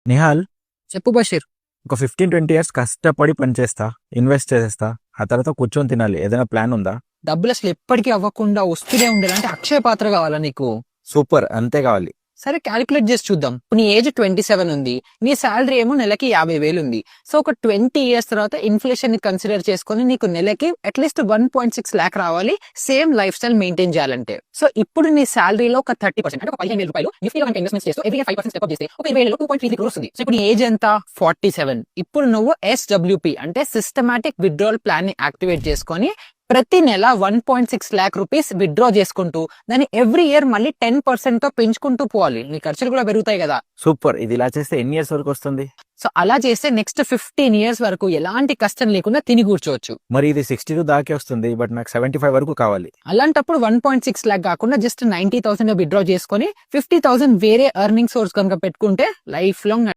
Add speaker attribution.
Speaker 1: నిహాల్,
Speaker 2: చెప్పు బషీర్.
Speaker 1: ఒక 15-20 ఇయర్స్ కష్టపడి పనిచేస్తా, ఇన్వెస్ట్ చేసేస్తా, ఆ తర్వాత కూర్చొని తినాలి. ఏదైనా ప్లాన్ ఉందా?
Speaker 2: డబ్బులు అసలు ఎప్పటికీ అవ్వకుండా వస్తూనే ఉండాలంటే అక్షయ పాత్ర కావాలా నీకు?
Speaker 1: సూపర్, అంతే కావాలి.
Speaker 2: సరే క్యాలిక్యులేట్ చేసి చూద్దాం. నీ ఏజ్ 27 ఉంది, నీ శాలరీ ఏమో నెలకి 50,000 ఉంది. సో ఒక 20 ఇయర్స్ తర్వాత ఇన్ఫ్లేషన్ ని కన్సిడర్ చేసుకుని నీకు నెలకి అట్లీస్ట్ 1.6 లాక్ రావాలి సేమ్ లైఫ్ స్టైల్ మెయింటైన్ చేయాలంటే. సో ఇప్పుడు నీ శాలరీలో ఒక 30% అంటే ఒక 15,000 రూపాయలు నిఫ్టీలో కనుక ఇన్వెస్ట్మెంట్ చేస్తూ ఎవ్రీ 5% స్టెప్ అప్ చేస్తే ఒక 20,000 2.33 crores వస్తుంది. సో ఇప్పుడు నీ ఏజ్ ఎంత? 47. ఇప్పుడు నువ్వు SWP అంటే సిస్టమాటిక్ విత్డ్రావల్ ప్లాన్ ని యాక్టివేట్ చేసుకొని ప్రతి నెల 1.6 లాక్ రూపీస్ విత్డ్రా చేసుకుంటూ దాన్ని ఎవ్రీ ఇయర్ మళ్ళీ 10% తో పెంచుకుంటూ పోవాలి. నీ ఖర్చులు కూడా పెరుగుతాయి కదా.
Speaker 1: సూపర్, ఇది ఇలా చేస్తే ఎన్ని ఇయర్స్ వరకు వస్తుంది?
Speaker 2: సో అలా చేస్తే నెక్స్ట్ 15 ఇయర్స్ వరకు ఎలాంటి కష్టం లేకుండా తిని కూర్చోవచ్చు.
Speaker 1: మరి ఇది 62 దాకే వస్తుంది, బట్ నాకు 75 వరకు కావాలి.
Speaker 2: అలాంటప్పుడు 1.6 లాక్ కాకుండా జస్ట్ 90,000 విత్డ్రా చేసుకొని 50,000 వేరే ఎర్నింగ్ సోర్స్ కనుక పెట్టుకుంటే లైఫ్ లాంగ్